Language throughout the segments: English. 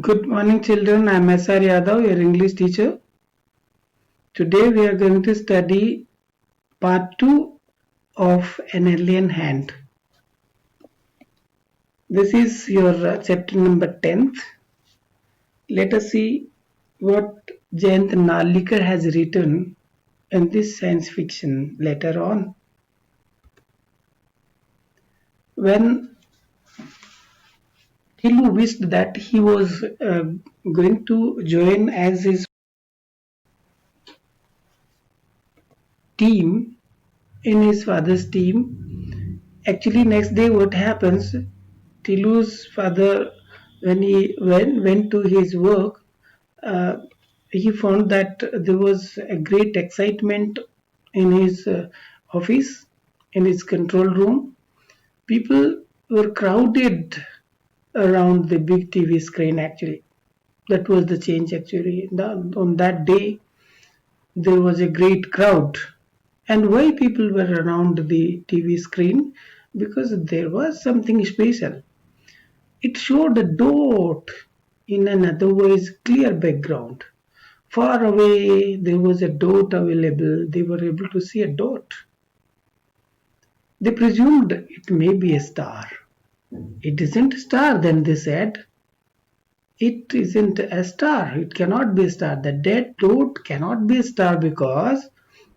Good morning, children. I am S.R. Yadav, your English teacher. Today we are going to study part 2 of An Alien Hand. This is your chapter number 10th. Let us see what Jayant Narlikar has written in this science fiction later on. When Tilu wished that he was going to join as his team in his father's team, actually next day what happens, Tilu's father, when he went to his work, uh, he found that there was a great excitement in his office, in his control room. People were crowded around the big TV screen actually. That was the change actually. On that day, there was a great crowd. And why people were around the TV screen? Because there was something special. It showed a dot in an otherwise clear background. Far away, there was a dot available. They were able to see a dot. They presumed it may be a star. It isn't a star, then they said. It isn't a star. It cannot be a star. The dead dot cannot be a star because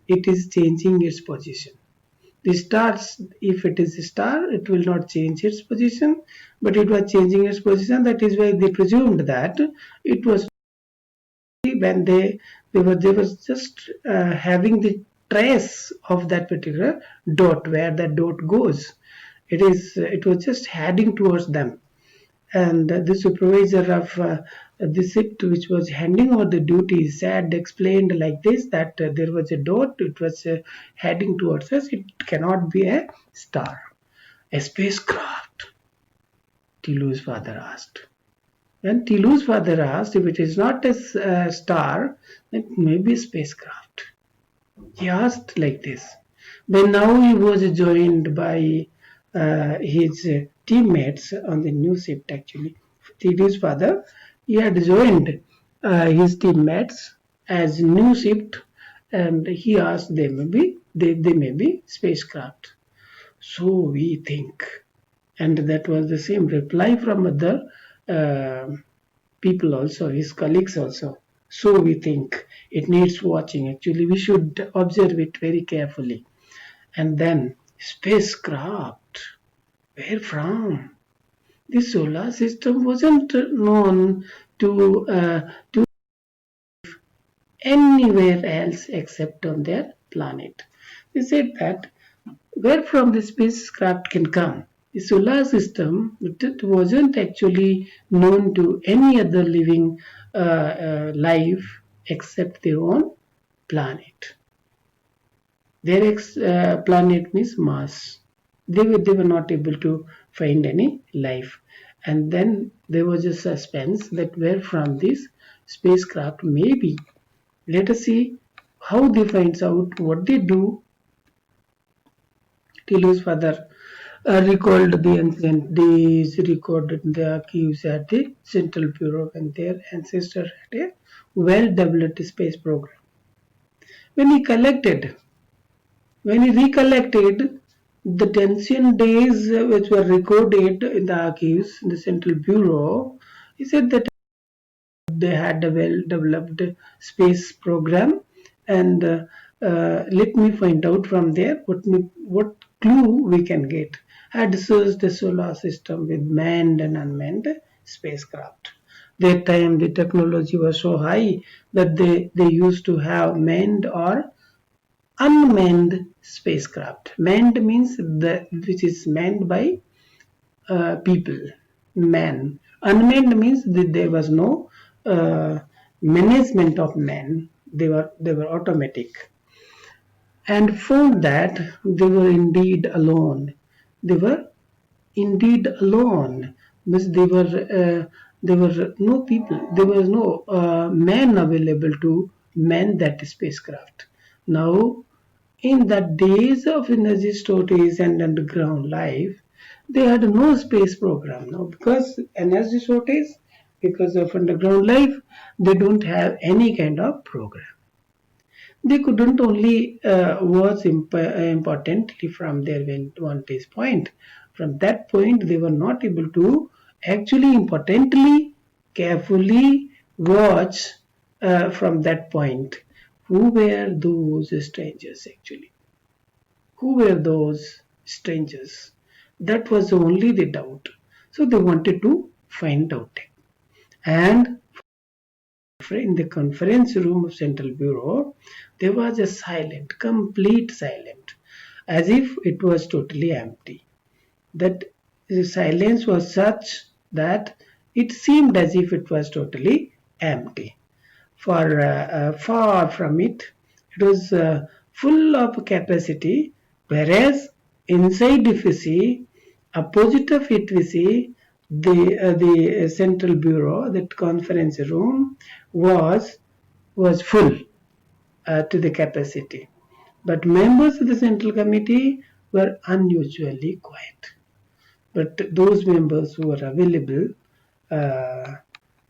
it is changing its position. The stars, if it is a star, it will not change its position, but it was changing its position. That is why they presumed that it was when they were just having the trace of that particular dot where that dot goes. It was just heading towards them, and the supervisor of the shift which was handing over the duties said explained like this that there was a dot, it was heading towards us, it cannot be a star. A spacecraft, Tilu's father asked. When Tilu's father asked if it is not a star, it may be a spacecraft. He asked like this. But now he was joined by his teammates on the new shift actually. Tilu's father, he had joined his teammates as new shift, and he asked them they may be spacecraft. So we think. And that was the same reply from other people also, his colleagues also. So we think it needs watching. Actually, we should observe it very carefully. And then spacecraft. Where from? The solar system wasn't known to anywhere else except on their planet. They said that where from the spacecraft can come. The solar system it wasn't actually known to any other living life except their own planet. Their planet means Mars. They were not able to find any life. And then there was a suspense that where from this spacecraft may be. Let us see how they find out what they do. Tilu's father recalled the ancient days, recorded the archives at the Central Bureau when their ancestors had a well-developed space program. When he recollected the ancient days which were recorded in the archives in the Central Bureau, he said that they had a well-developed space program, and let me find out from there what clue we can get. Had searched the solar system with manned and unmanned spacecraft. That time the technology was so high that they used to have manned or unmanned spacecraft. Manned means which is manned by people, man. Unmanned means that there was no management of men. They were automatic, and found that they were indeed alone. They were indeed alone. Means there were no people. There was no man available to man that spacecraft. Now, in the days of energy storage and underground life, they had no space program now because energy shortage. because of underground life, they don't have any kind of program. They couldn't only was importantly from their vantage point. From that point, they were not able to actually importantly, carefully watch from that point. Who were those strangers actually? Who were those strangers? That was only the doubt. So they wanted to find out. And in the conference room of Central Bureau, there was a silent, complete silence, as if it was totally empty. That the silence was such that it seemed as if it was totally empty. For far from it, it was full of capacity, whereas inside if you see, opposite of it we see the central bureau, that conference room was full to the capacity. But members of the central committee were unusually quiet. But those members who were available, uh,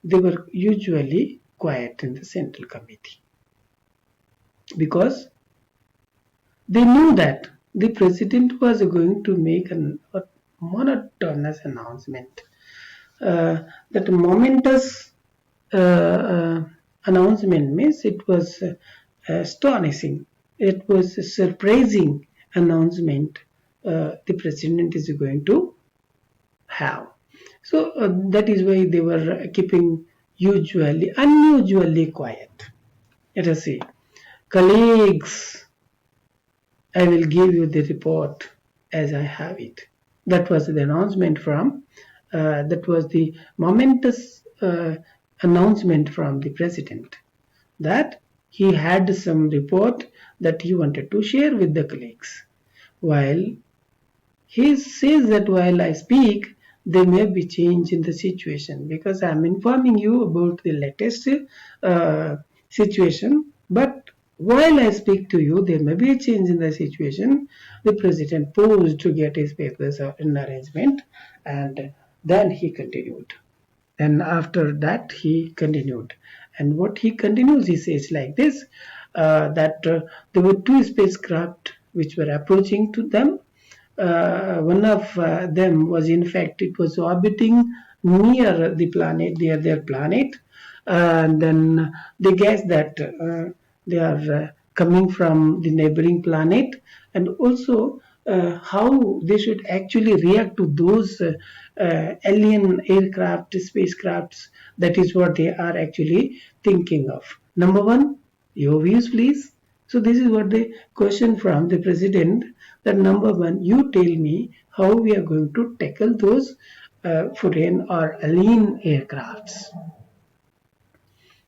they were usually quiet in the central committee because they knew that the president was going to make a monotonous announcement. That momentous announcement means it was astonishing. It was a surprising announcement the president is going to have. So that is why they were keeping unusually quiet. Let us see. Colleagues, I will give you the report as I have it. That was the announcement from, that was the momentous announcement from the president that he had some report that he wanted to share with the colleagues. While he says that while I speak, there may be change in the situation because I'm informing you about the latest situation. But while I speak to you, there may be a change in the situation. The president paused to get his papers in arrangement, and then he continued. And after that, he continued. And what he continues, he says like this: that there were two spacecraft which were approaching to them. One of them was, in fact, it was orbiting near the planet, near their planet, and then they guessed that they are coming from the neighboring planet, and also how they should actually react to those alien aircraft, spacecrafts. That is what they are actually thinking of. Number one, your views, please. So this is what the question from the president, that number one, you tell me how we are going to tackle those foreign or alien aircrafts.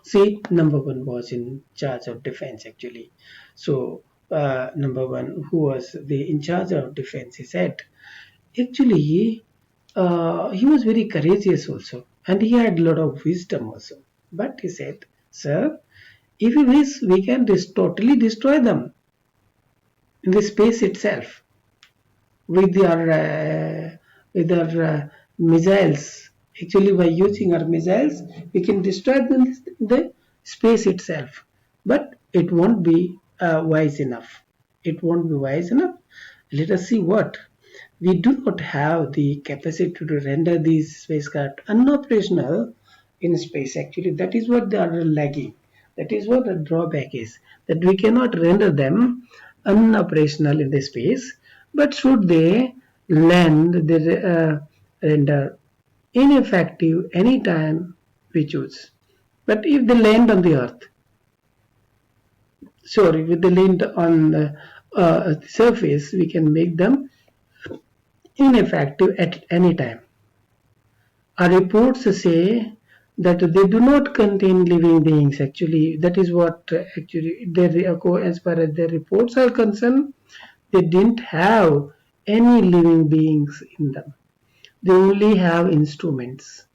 See, number one was in charge of defense actually. So number one, who was the in charge of defense, he said, actually, he was very courageous also, and he had a lot of wisdom also. But he said, sir, if we wish, we can totally destroy them in the space itself with our missiles. Actually, by using our missiles, we can destroy the space itself. But it won't be wise enough. It won't be wise enough. Let us see what. We do not have the capacity to render these spacecraft unoperational in space. Actually, that is what they are lagging. That is what the drawback is. That we cannot render them unoperational in the space. But should they land, they render ineffective anytime we choose. But if they land on the earth, sorry, if they land on the surface, we can make them ineffective at any time. Our reports say that they do not contain living beings. Actually, that is what actually as far as their reports are concerned, they didn't have any living beings in them. They only have instruments.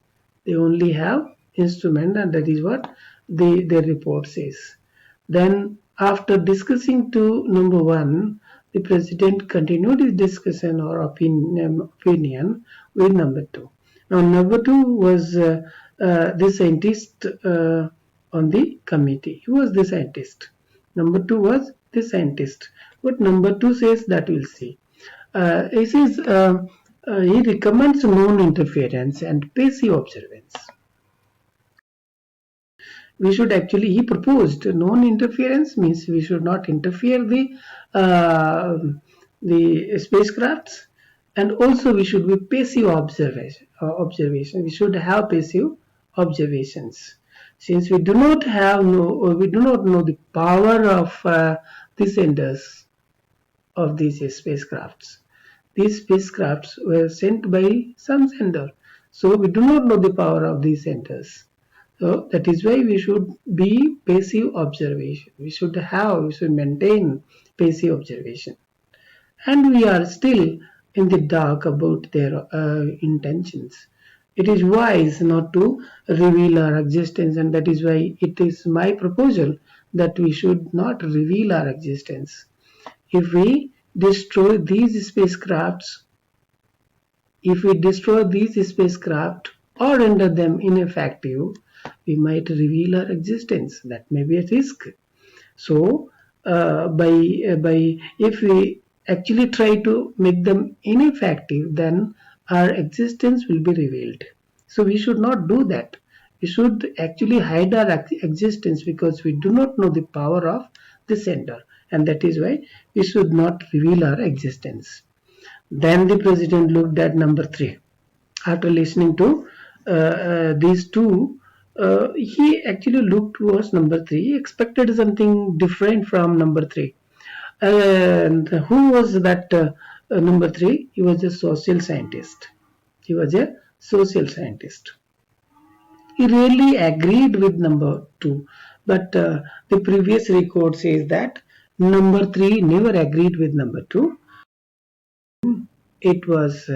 They only have instrument, and that is what their report says. Then, after discussing to number one, the president continued his discussion or opinion with number two. Now, number two was the scientist on the committee. He was the scientist. Number two was the scientist. What number two says, that we'll see. He says he recommends non-interference and passive observance. We should actually, he proposed non-interference means we should not interfere uh, the spacecrafts, and also we should be passive observation. We should have passive observations, since we do not have no, we do not know the power of the senders of these spacecrafts. These spacecrafts were sent by some sender, so we do not know the power of these senders. So that is why we should be passive observation. We should maintain passive observation. And we are still in the dark about their intentions. It is wise not to reveal our existence, and that is why it is my proposal that we should not reveal our existence. If we destroy these spacecrafts, if we destroy these spacecraft or render them ineffective, we might reveal our existence. That may be a risk. So, by if we actually try to make them ineffective, then our existence will be revealed. So we should not do that. We should actually hide our existence because we do not know the power of the sender, and that is why we should not reveal our existence. Then the president looked at number three. After listening to these two, he actually looked towards number three. He expected something different from number three. And who was that number three? He was a social scientist. He was a social scientist. He really agreed with number two, but the previous record says that number three never agreed with number two. It was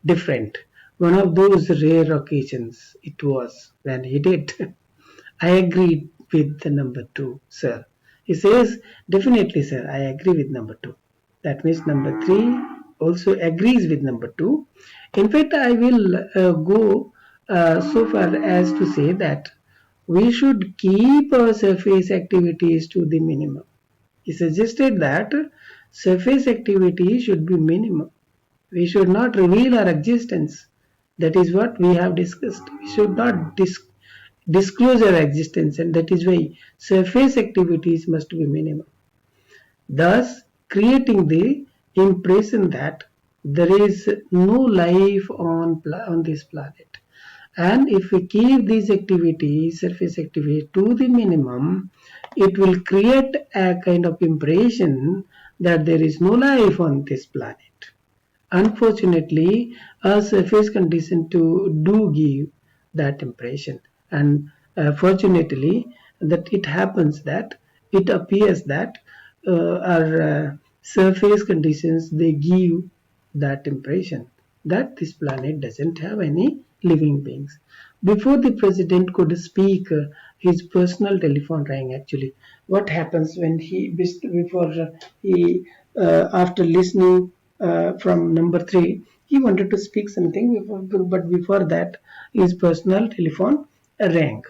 different. One of those rare occasions it was when he did. I agreed with the number two, sir. He says, definitely, sir, I agree with number two. That means number three also agrees with number two. In fact, I will go so far as to say that we should keep our surface activities to the minimum. He suggested that surface activity should be minimum. We should not reveal our existence. That is what we have discussed. We should not disclose our existence, and that is why surface activities must be minimum, thus creating the impression that there is no life on this planet. And if we keep these activities, surface activity, to the minimum, it will create a kind of impression that there is no life on this planet. Unfortunately, a surface condition to do give that impression, and fortunately, that it happens that it appears that our surface conditions, they give that impression that this planet doesn't have any living beings. Before the president could speak, his personal telephone rang. Actually, what happens when before he after listening from number three, he wanted to speak something, but before that, his personal telephone rang.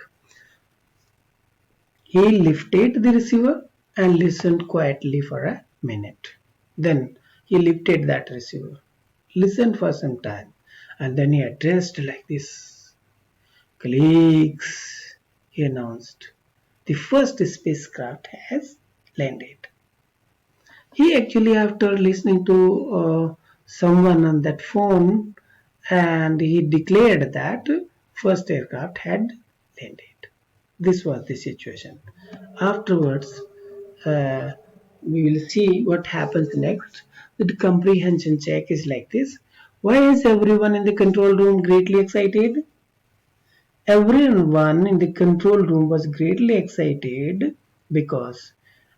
He lifted the receiver and listened quietly for a minute. Then he lifted that receiver, listened for some time, and then he addressed like this: "Colleagues," he announced, "the first spacecraft has landed." He actually, after listening to someone on that phone, and he declared that first aircraft had landed. This was the situation. Afterwards, we will see what happens next. The comprehension check is like this. Why is everyone in the control room greatly excited? Everyone in the control room was greatly excited because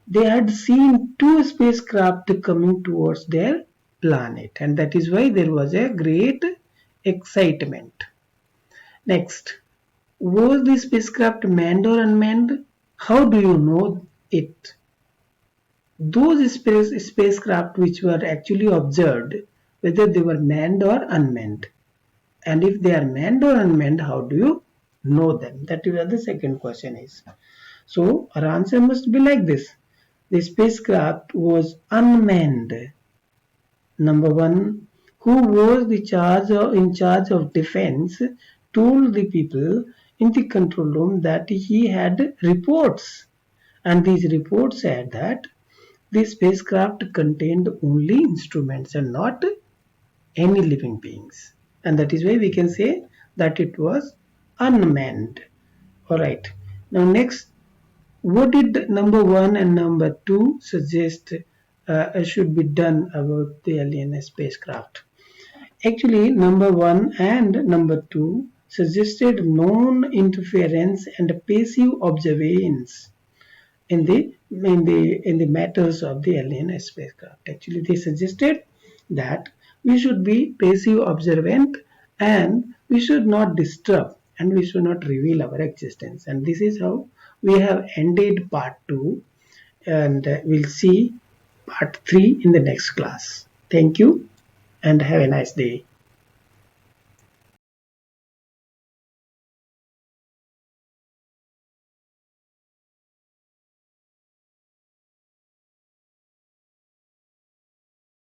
they had seen two spacecraft coming towards their planet, and that is why there was a great excitement. Next, was the spacecraft manned or unmanned? How do you know it? Those spacecraft which were actually observed, whether they were manned or unmanned. And if they are manned or unmanned, how do you know them? That is what the second question is. So our answer must be like this. The spacecraft was unmanned. Number one, who was in charge of defense, told the people in the control room that he had reports, and these reports said that the spacecraft contained only instruments and not any living beings, and that is why we can say that it was unmanned. All right. Now next, what did number one and number two suggest should be done about the alien spacecraft? Actually, number one and number two suggested non-interference and passive observance in the matters of the alien spacecraft. Actually, they suggested that we should be passive observant and we should not disturb and we should not reveal our existence. And this is how we have ended part two, and we'll see part three in the next class. Thank you and have a nice day.